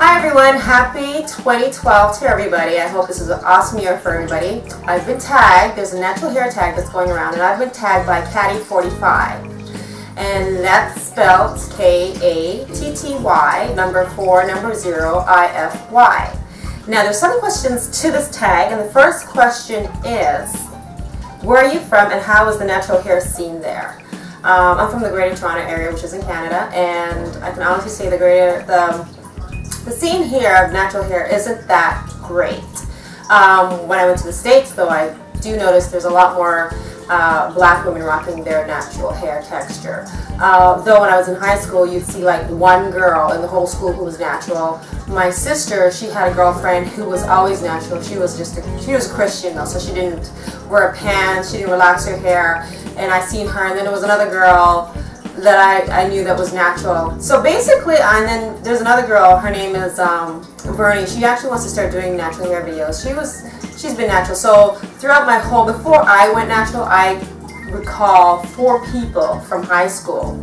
Hi everyone, happy 2012 to everybody. I hope this is an awesome year for everybody. I've been tagged, there's a natural hair tag that's going around, and I've been tagged by Katty40ify. And that's spelled K-A-T-T-Y, number 4, number 0, I-F-Y. Now there's some questions to this tag, and the first question is, where are you from and how is the natural hair scene there? I'm from the Greater Toronto area, which is in Canada, and I can honestly say the scene here of natural hair isn't that great. When I went to the States, though, I do notice there's a lot more black women rocking their natural hair texture. Though when I was in high school, you'd see like one girl in the whole school who was natural. My sister, she had a girlfriend who was always natural. She was a Christian though, so she didn't wear pants, she didn't relax her hair. And I seen her, and then there was another girl that I knew that was natural. So basically, and then there's another girl, her name is Bernie. She actually wants to start doing natural hair videos. She's been natural. So throughout my whole, before I went natural, I recall 4 people from high school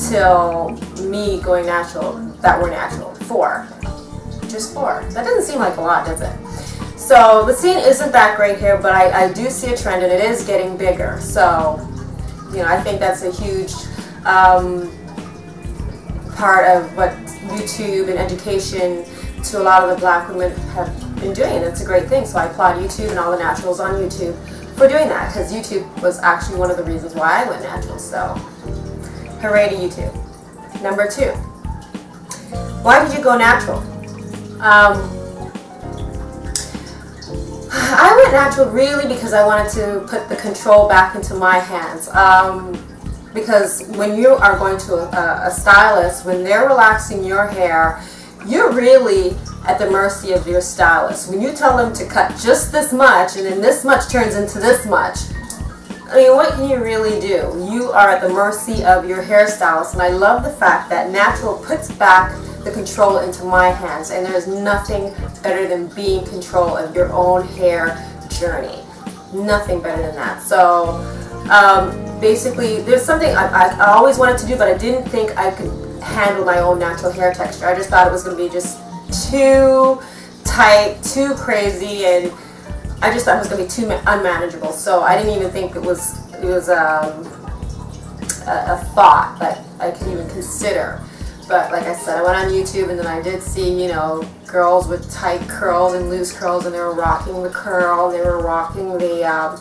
till me going natural that were natural. 4. Just 4. That doesn't seem like a lot, does it? So the scene isn't that great here, but I do see a trend, and it is getting bigger. So, you know, I think that's a huge part of what YouTube and education to a lot of the black women have been doing, and it's a great thing. So I applaud YouTube and all the naturals on YouTube for doing that, because YouTube was actually one of the reasons why I went natural. So hooray to YouTube. Number 2, why did you go natural? I went natural really because I wanted to put the control back into my hands. Because when you are going to a stylist, when they're relaxing your hair, you're really at the mercy of your stylist. When you tell them to cut just this much and then this much turns into this much, I mean, what can you really do? You are at the mercy of your hairstylist, and I love the fact that natural puts back the control into my hands, and there's nothing better than being in control of your own hair journey. Nothing better than that. So basically, there's something I always wanted to do, but I didn't think I could handle my own natural hair texture. I just thought it was going to be just too tight, too crazy, and I just thought it was going to be too unmanageable. So I didn't even think it was a thought that I could even consider. But like I said, I went on YouTube, and then I did see, you know, girls with tight curls and loose curls, and they were rocking the curl, they were rocking the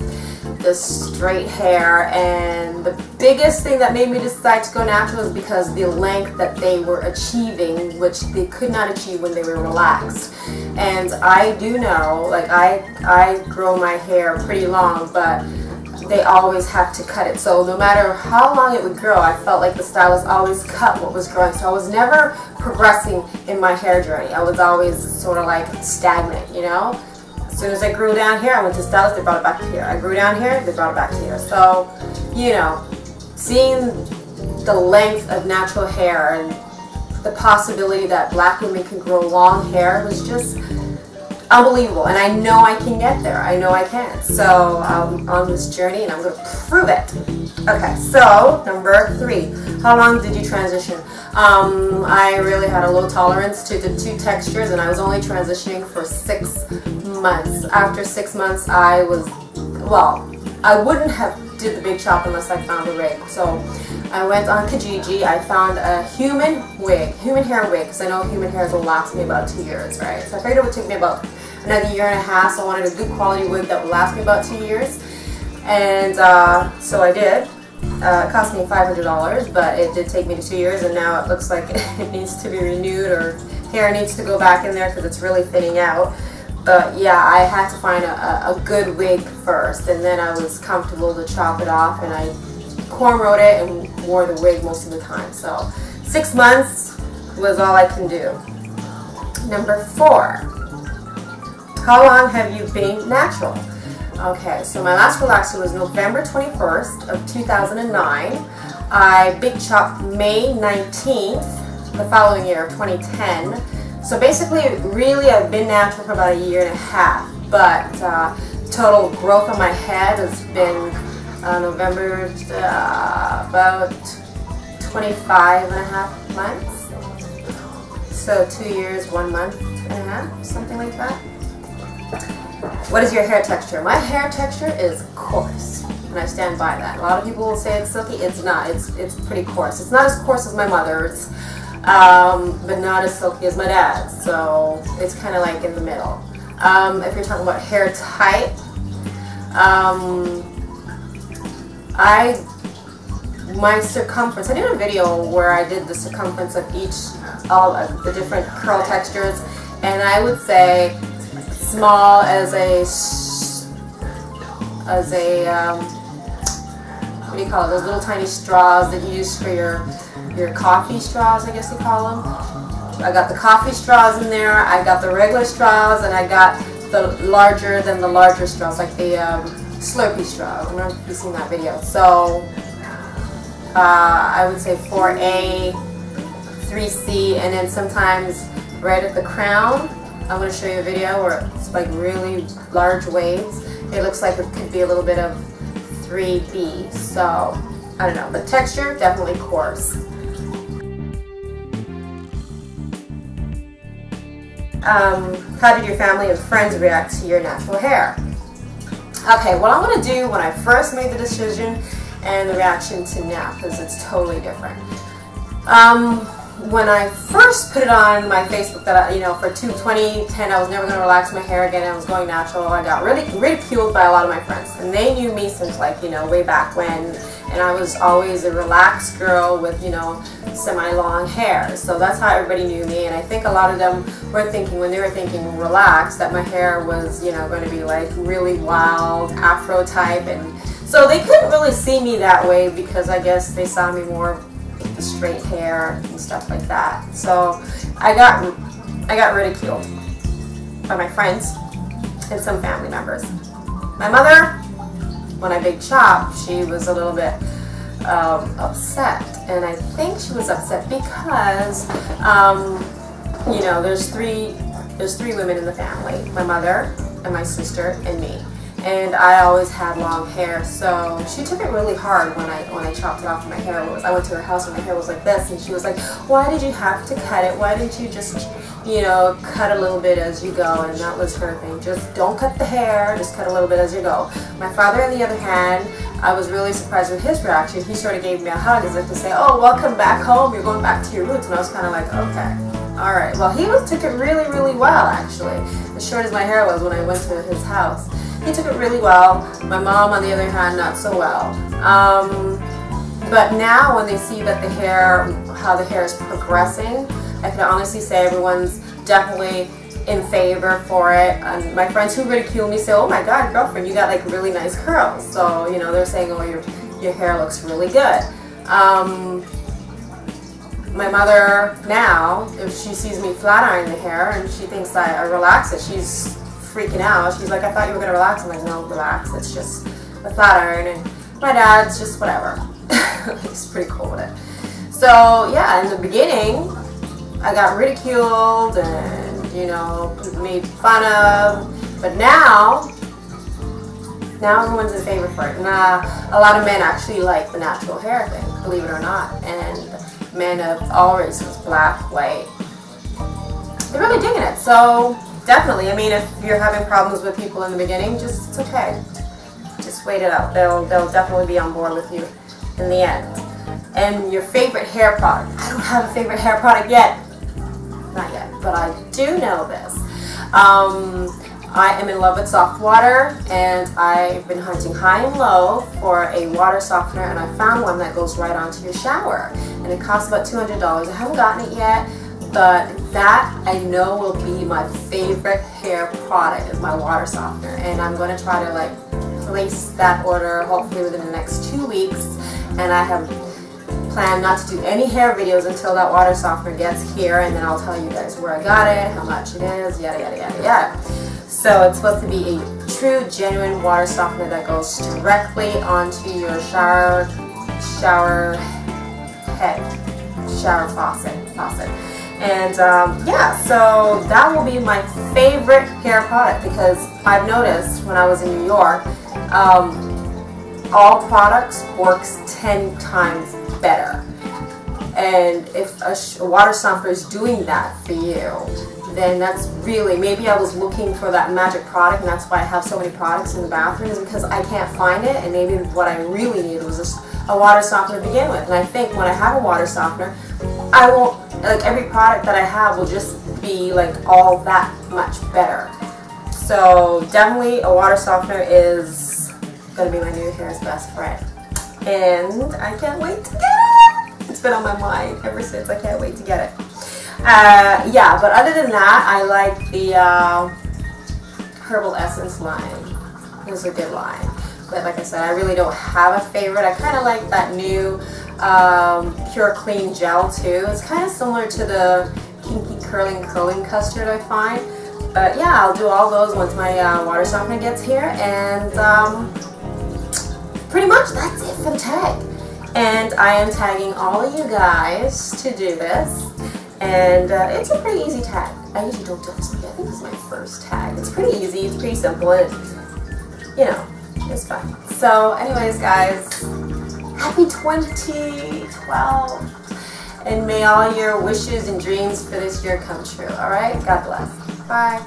straight hair. And the biggest thing that made me decide to go natural is because the length that they were achieving, which they could not achieve when they were relaxed. And I do know, like I grow my hair pretty long, but they always have to cut it. So no matter how long it would grow, I felt like the stylist always cut what was growing. So I was never progressing in my hair journey. I was always sort of like stagnant, you know? As soon as I grew down here, I went to stylist, they brought it back to here. I grew down here, they brought it back to here. So, you know, seeing the length of natural hair and the possibility that black women can grow long hair was just unbelievable, and I know I can get there. I know I can. So I'm on this journey, and I'm going to prove it. Okay, so number 3, how long did you transition? I really had a low tolerance to the 2 textures, and I was only transitioning for 6 months. After 6 months, I wouldn't have did the big chop unless I found a rig. So I went on Kijiji. I found a human hair wig, because I know human hairs will last me about 2 years, right? So I figured it would take me about another 1.5 years, so I wanted a good quality wig that would last me about 2 years. And so I did. It cost me $500, but it did take me to 2 years, and now it looks like it needs to be renewed, or hair needs to go back in there because it's really thinning out. But yeah, I had to find a good wig first, and then I was comfortable to chop it off, and I cornrowed it and wore the wig most of the time. So 6 months was all I can do. Number 4, how long have you been natural? Okay, so my last relaxer was November 21st of 2009. I big chopped May 19th, the following year, 2010. So basically, really, I've been natural for about 1.5 years, but total growth on my head has been November, about 25.5 months. So 2 years, 1 month and a half, something like that. What is your hair texture? My hair texture is coarse, and I stand by that. A lot of people will say it's silky. It's not. It's pretty coarse. It's not as coarse as my mother's, but not as silky as my dad's. So it's kind of like in the middle. If you're talking about hair type, my circumference, I did a video where I did the circumference of all of the different curl textures, and I would say small as a what do you call it, those little tiny straws that you use for your coffee straws, I guess you call them. I got the coffee straws in there, I got the regular straws, and I got the larger than the larger straws, like the Slurpee straw. I don't know if you've seen that video. So I would say 4A, 3C, and then sometimes right at the crown, I'm going to show you a video where it's like really large waves. It looks like it could be a little bit of 3B. So I don't know, but texture, definitely coarse. How did your family and friends react to your natural hair? Okay, what I'm going to do when I first made the decision and the reaction to now, because it's totally different. When I first put it on my Facebook that for 2010 I was never going to relax my hair again, I was going natural, I got really ridiculed by a lot of my friends, and they knew me since way back when, and I was always a relaxed girl with semi-long hair. So that's how everybody knew me, and I think a lot of them were thinking, when they were thinking relaxed, that my hair was going to be like really wild Afro type, and so they couldn't really see me that way because I guess they saw me more with the straight hair and stuff like that. So I got ridiculed by my friends and some family members. My mother, when I big chopped, she was a little bit upset, and I think she was upset because there's three women in the family: my mother and my sister and me. And I always had long hair, so she took it really hard when I chopped it off. My hair I went to her house and my hair was like this, and she was like, "Why did you have to cut it? Why didn't you just, cut a little bit as you go?" And that was her thing. Just don't cut the hair, just cut a little bit as you go. My father, on the other hand, I was really surprised with his reaction. He sort of gave me a hug as if to say, "Oh, welcome back home. You're going back to your roots." And I was kind of like, "Okay, all right." Well, he took it really, really well, actually. As short as my hair was when I went to his house. He took it really well. My mom, on the other hand, not so well. But now when they see that how the hair is progressing, I can honestly say everyone's definitely in favor for it. And my friends who ridicule me say, "Oh my God, girlfriend, you got like really nice curls." So, they're saying, "Oh, your hair looks really good." My mother now, if she sees me flat iron the hair and she thinks I relax it, she's freaking out. She's like, "I thought you were going to relax." I'm like, "No, relax. It's just a flat iron." And my dad's just whatever. He's pretty cool with it. So yeah, in the beginning, I got ridiculed and, made fun of. But now everyone's in favor for it. And a lot of men actually like the natural hair thing, believe it or not. And men of all races, black, white, they're really digging it. So definitely, if you're having problems with people in the beginning, it's okay. Just wait it out. They'll definitely be on board with you in the end. And your favorite hair product? I don't have a favorite hair product yet. Not yet, but I do know this. I am in love with soft water, and I've been hunting high and low for a water softener, and I found one that goes right onto your shower. And it costs about $200. I haven't gotten it yet. But that I know will be my favorite hair product, is my water softener, and I'm going to try to place that order hopefully within the next 2 weeks. And I have planned not to do any hair videos until that water softener gets here, and then I'll tell you guys where I got it, how much it is, yada yada yada yada. So it's supposed to be a true, genuine water softener that goes directly onto your shower faucet. And yeah, so that will be my favorite hair product, because I've noticed when I was in New York, all products works 10 times better. And if a water softener is doing that for you, then that's really, maybe I was looking for that magic product, and that's why I have so many products in the bathroom, is because I can't find it, and maybe what I really needed was just a water softener to begin with. And I think when I have a water softener, I won't, like, every product that I have will just be like all that much better. So definitely a water softener is gonna be my new hair's best friend, and I can't wait to get it. It's been on my mind ever since. I can't wait to get it. Yeah, but other than that, I like the Herbal Essence line. It was a good line. But like I said, I really don't have a favorite. I kind of like that new Pure Clean Gel too. It's kind of similar to the Kinky Curling Custard, I find. But yeah, I'll do all those once my water softener gets here. And pretty much that's it for the tag. And I am tagging all of you guys to do this. And it's a pretty easy tag. I usually don't do this. I think this is my first tag. It's pretty easy. It's pretty simple. And, you know, it's fun. So anyways, guys, happy 2012. And may all your wishes and dreams for this year come true. All right? God bless. Bye.